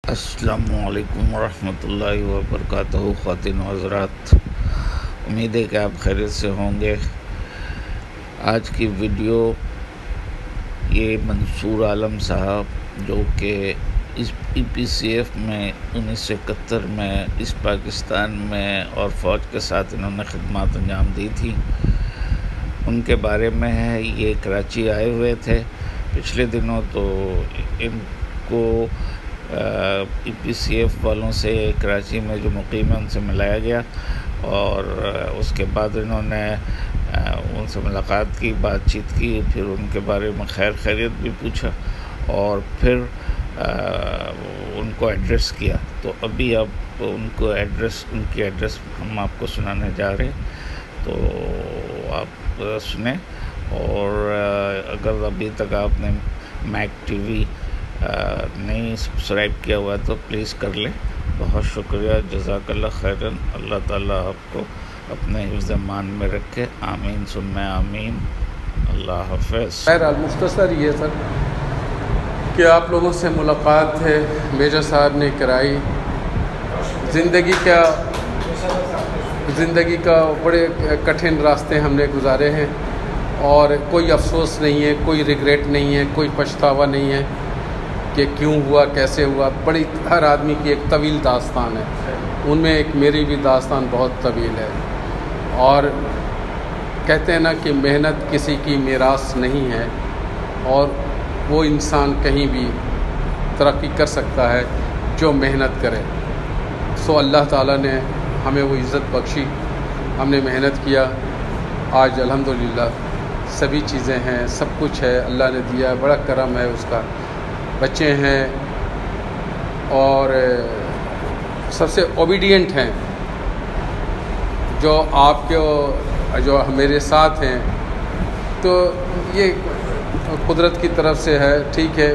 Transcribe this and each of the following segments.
अस्सलामुअलैकुम वरहमतुल्लाहि वबरकातुहू। ख़वातीन व हज़रात, उम्मीद है कि आप खैरियत से होंगे। आज की वीडियो ये मंसूर आलम साहब जो कि इस EPCF में 1971 में इस पाकिस्तान में और फ़ौज के साथ इन्होंने खिदमत अंजाम दी थी, उनके बारे में है। ये कराची आए हुए थे पिछले दिनों, तो इनको EPCF वालों से कराची में जो मुकीम है उनसे मिलाया गया और उसके बाद इन्होंने उनसे मुलाकात की, बातचीत की, फिर उनके बारे में खैरियत भी पूछा और फिर उनको एड्रेस किया। तो अभी अब उनकी एड्रेस हम आपको सुनाने जा रहे हैं, तो आप सुने। और अगर अभी तक आपने मैक TV नहीं सब्सक्राइब किया हुआ तो प्लीज़ कर लें। बहुत शुक्रिया, जज़ाकल्लाह खैरन। अल्लाह ताला आपको अपने हिफ्ज़ मान में रखे, आमीन सुम्मा आमीन। अल्लाह हाफ़िज़। खैर मुख्तसर ये सर कि आप लोगों से मुलाकात है मेजर साहब ने कराई। ज़िंदगी का बड़े कठिन रास्ते हमने गुजारे हैं और कोई अफसोस नहीं है, कोई रिग्रेट नहीं है, कोई पछतावा नहीं है कि क्यों हुआ, कैसे हुआ। बड़ी हर आदमी की एक तवील दास्तान है, उनमें एक मेरी भी दास्तान बहुत तवील है। और कहते हैं ना कि मेहनत किसी की मीरास नहीं है और वो इंसान कहीं भी तरक्की कर सकता है जो मेहनत करे। सो अल्लाह ताला ने हमें वो इज़्ज़त बख्शी, हमने मेहनत किया, आज अल्हम्दुलिल्लाह सभी चीज़ें हैं, सब कुछ है, अल्लाह ने दिया, बड़ा करम है उसका। बच्चे हैं और सबसे ओबीडियंट हैं जो मेरे साथ हैं। तो ये कुदरत की तरफ से है, ठीक है।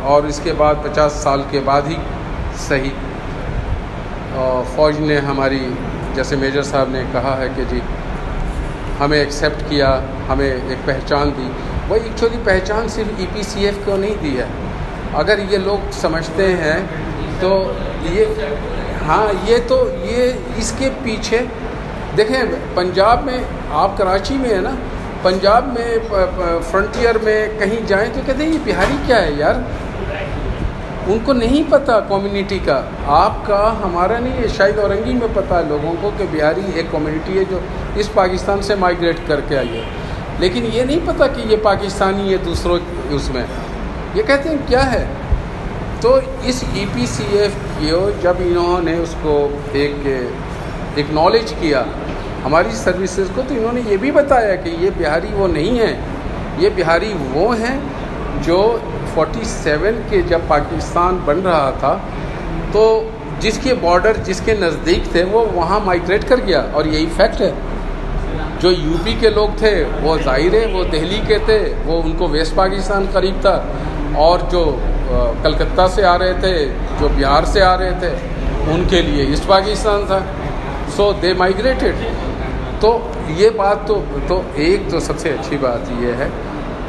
और इसके बाद 50 साल के बाद ही सही फ़ौज ने हमारी, जैसे मेजर साहब ने कहा है कि जी हमें एक्सेप्ट किया, हमें एक पहचान दी। वो एक्चुअली पहचान सिर्फ EPCF को नहीं दी है। अगर ये लोग समझते हैं तो ये इसके पीछे देखें। पंजाब में, आप कराची में है ना, पंजाब में फ्रंटियर में कहीं जाएं तो कहते हैं ये बिहारी क्या है यार। उनको नहीं पता कम्युनिटी का, आपका हमारा नहीं है। शायद औरंगी में पता है लोगों को कि बिहारी एक कम्युनिटी है जो इस पाकिस्तान से माइग्रेट करके आई है, लेकिन ये नहीं पता कि ये पाकिस्तानी है दूसरों उसमें। ये कहते हैं क्या है। तो इस EPCF को जब इन्होंने उसको एक नॉलेज किया हमारी सर्विसेज को, तो इन्होंने ये भी बताया कि ये बिहारी वो नहीं है, ये बिहारी वो हैं जो 47 के जब पाकिस्तान बन रहा था तो जिसके बॉर्डर जिसके नज़दीक थे वो वहाँ माइग्रेट कर गया। और यही फैक्ट है। जो यूपी के लोग थे वो ज़ाहिर है वो दिल्ली के थे, वो उनको वेस्ट पाकिस्तान करीब था। और जो कलकत्ता से आ रहे थे, जो बिहार से आ रहे थे, उनके लिए ईस्ट पाकिस्तान था। सो दे माइग्रेटेड। तो ये बात तो एक तो सबसे अच्छी बात ये है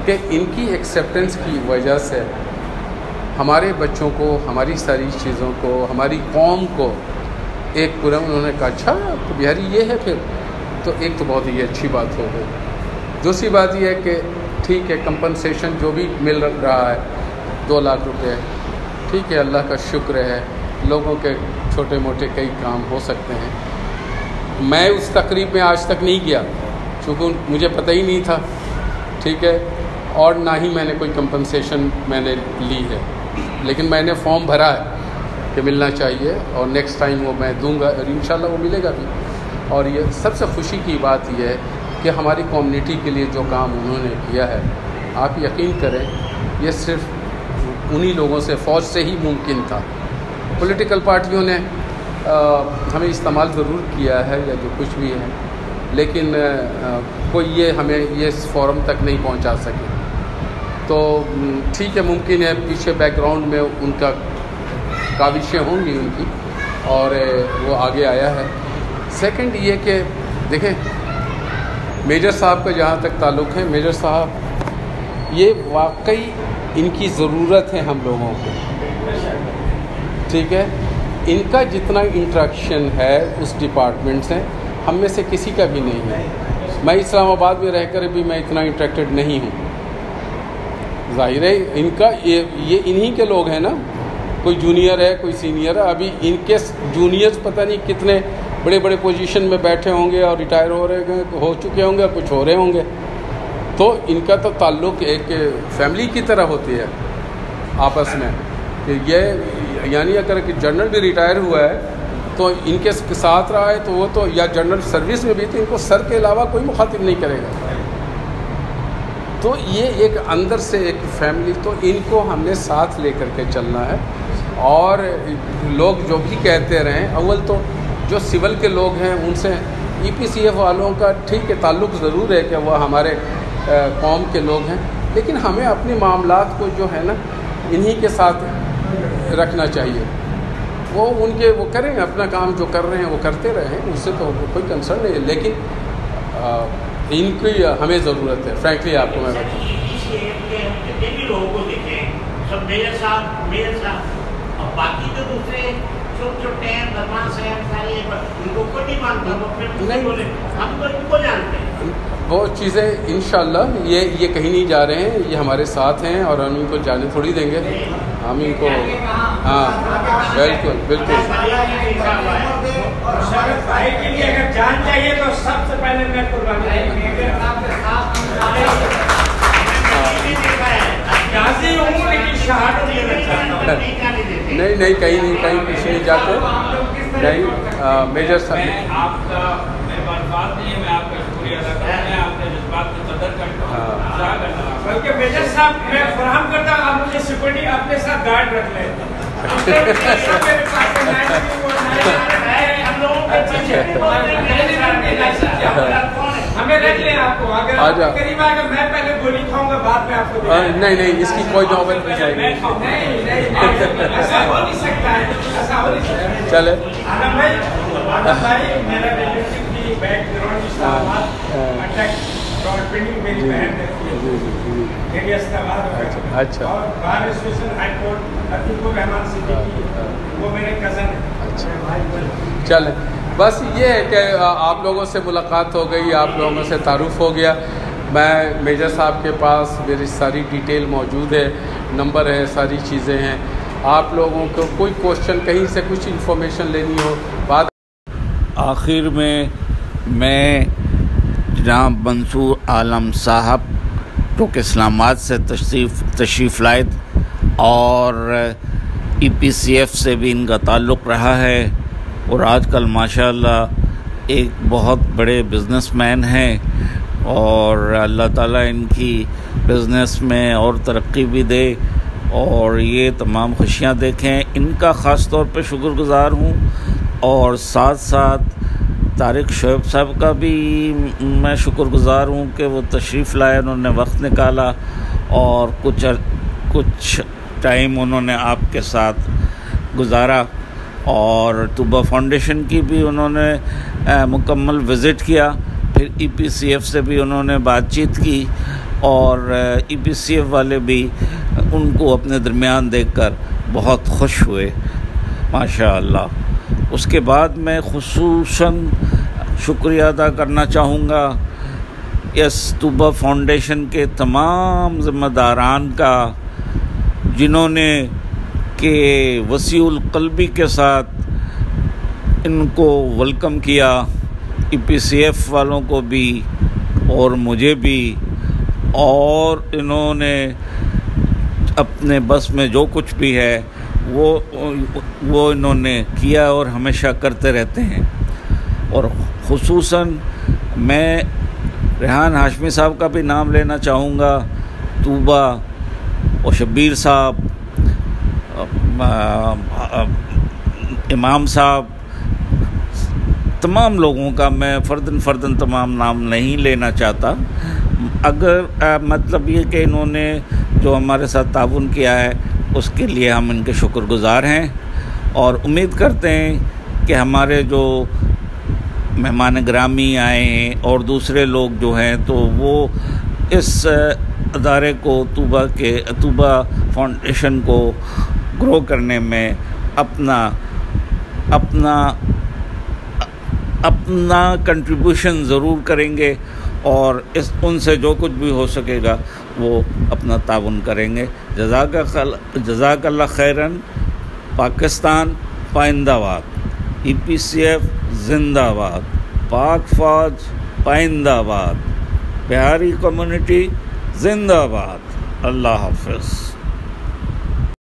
कि इनकी एक्सेप्टेंस की वजह से हमारे बच्चों को, हमारी सारी चीज़ों को, हमारी कौम को एक पूरा उन्होंने कहा अच्छा तो बिहारी ये है फिर। तो एक तो बहुत ही अच्छी बात हो गई। दूसरी बात यह है कि ठीक है, कंपनसेशन जो भी मिल रहा है 2 लाख रुपए, ठीक है, अल्लाह का शुक्र है। लोगों के छोटे मोटे कई काम हो सकते हैं। मैं उस तकरीब में आज तक नहीं गया क्योंकि मुझे पता ही नहीं था, ठीक है, और ना ही मैंने कोई कंपनसेशन मैंने ली है। लेकिन मैंने फॉर्म भरा है कि मिलना चाहिए और नेक्स्ट टाइम वो मैं दूंगा और इंशाल्लाह वो मिलेगा भी। और ये सबसे खुशी की बात यह है कि हमारी कम्युनिटी के लिए जो काम उन्होंने किया है, आप यकीन करें ये सिर्फ उन्हीं लोगों से, फ़ौज से ही मुमकिन था। पॉलिटिकल पार्टियों ने हमें इस्तेमाल ज़रूर किया है या जो कुछ भी है, लेकिन कोई हमें ये फोरम तक नहीं पहुंचा सके। तो ठीक है, मुमकिन है पीछे बैकग्राउंड में उनका काविशें होंगी उनकी और वो आगे आया है। सेकंड ये कि देखें मेजर साहब का जहाँ तक ताल्लुक़ है, मेजर साहब ये वाकई इनकी ज़रूरत है हम लोगों को। ठीक है, इनका जितना इंटरेक्शन है उस डिपार्टमेंट से हम में से किसी का भी नहीं है। मैं इस्लामाबाद में रहकर भी मैं इतना इंटरेक्टेड नहीं हूँ। जाहिर है इनका ये इन्हीं के लोग हैं ना, कोई जूनियर है कोई सीनियर है। अभी इनके जूनियर्स पता नहीं कितने बड़े बड़े पोजीशन में बैठे होंगे और रिटायर हो चुके होंगे और कुछ हो रहे होंगे। तो इनका तो ताल्लुक़ एक फैमिली की तरह होती है आपस में कि ये, यानी अगर कि जनरल भी रिटायर हुआ है तो इनके साथ रहा है तो वो तो, या जनरल सर्विस में भी, तो इनको सर के अलावा कोई मुखातिब नहीं करेगा। तो ये एक अंदर से एक फैमिली, तो इनको हमने साथ लेकर के चलना है। और लोग जो भी कहते रहें, अव्वल तो जो सिविल के लोग हैं उनसे EPCF वालों का ठीक है ताल्लुक़ ज़रूर है कि वह हमारे कौम के लोग हैं, लेकिन हमें अपने मामलात को जो है ना इन्हीं के साथ रखना चाहिए। वो करें अपना काम, जो कर रहे हैं वो करते रहें, उससे तो कोई कंसर्न नहीं है। लेकिन इनकी हमें ज़रूरत है, फ्रैंकली आपको मैं बताऊँ। जितने भी लोगों को देखें सब मेयर साहब और बाकी जो दूसरे छोटे हैं बदमाश हैं सारे, उनको कोई नहीं मानता, वो अपने बोले हम तो इनको जानते हैं। वो चीज़ें इंशाअल्लाह ये कहीं नहीं जा रहे हैं, ये हमारे साथ हैं और हम इनको जाने थोड़ी देंगे। हम इनको, हाँ बिल्कुल बिल्कुल। भाई के लिए अगर जान चाहिए तो सबसे पहले मैं कुर्बानी नहीं कहीं पीछे नहीं जाते। नहीं मेजर साहब आपका बात नहीं है, मैं आपका शुक्रिया अदा करता हूं, आपने जिस बात की कदर करता हूं। बल्कि मेजर साहब मैं फराहम करता हूं, आप मुझे सिक्योरिटी अपने साथ गार्ड रख लें। हमें रख लें आपको, अगर करीब अगर मैं पहले गोली खाऊंगा बाद में आपको नहीं इसकी कोई नौबत नहीं आएगी। ऐसा हो नहीं सकता है, ऐसा हो नहीं सकता है। चले आलम भाई मेरा बैकग्राउंड इस्लामाबाद अटैक मेरी बहन मेरी इस्लामाबाद। अच्छा। और बार special high court Atiqur Rahman Siddiqui वो मेरे कज़न हैं। अच्छा चले, बस ये है कि आप लोगों से मुलाकात हो गई, आप लोगों से तारुफ़ हो गया। मैं मेजर साहब के पास मेरी सारी डिटेल मौजूद है, नंबर है, सारी चीज़ें हैं। आप लोगों को कोई क्वेश्चन, कहीं से कुछ इन्फॉर्मेशन लेनी हो बात। आखिर में मैं जनाब मंसूर आलम साहब जो कि इस्लामाबाद से तशरीफ़ लाए और EPCF से भी इनका ताल्लुक़ रहा है और आजकल माशाअल्लाह एक बहुत बड़े बिज़नेसमैन हैं और अल्लाह ताला इनकी बिज़नेस में और तरक्की भी दे और ये तमाम खुशियाँ देखें। इनका ख़ास तौर पे शुक्रगुज़ार हूँ और साथ साथ तारिक शोएब साहब का भी मैं शुक्रगुज़ार हूँ कि वो तशरीफ़ लाए, उन्होंने वक्त निकाला और कुछ टाइम उन्होंने आपके साथ गुजारा। और तूबा फाउंडेशन की भी उन्होंने मुकम्मल विज़िट किया, फिर EPCF से भी उन्होंने बातचीत की और EPCF वाले भी उनको अपने दरमियान देखकर बहुत खुश हुए माशाअल्लाह। उसके बाद मैं खुसूसन शुक्रिया अदा करना चाहूँगा इस तूबा फाउंडेशन के तमाम ज़िम्मेदारान का, जिन्होंने के वसीउल क़ल्बी के साथ इनको वेलकम किया, EPCF वालों को भी और मुझे भी, और इन्होंने अपने बस में जो कुछ भी है वो इन्होंने किया और हमेशा करते रहते हैं। और ख़ुसूसन मैं रेहान हाशमी साहब का भी नाम लेना चाहूँगा, तूबा और शब्बीर साहब, इमाम साहब, तमाम लोगों का मैं फ़र्दन तमाम नाम नहीं लेना चाहता। अगर मतलब ये कि इन्होंने जो हमारे साथ ताउन किया है उसके लिए हम इनके शुक्रगुज़ार हैं और उम्मीद करते हैं कि हमारे जो मेहमान ग्रामी आए हैं और दूसरे लोग जो हैं तो वो इस अदारे को तूबा फाउंडेशन को ग्रो करने में अपना कंट्रीब्यूशन ज़रूर करेंगे और उनसे जो कुछ भी हो सकेगा वो अपना ताउन करेंगे। जज़ाकल्लाह खैरन। पाकिस्तान पाइंदाबाद, EPCF जिंदाबाद, पाक फौज पाइंदाबाद, बिहारी कम्युनिटी जिंदाबाद। अल्लाह हाफ़िज़।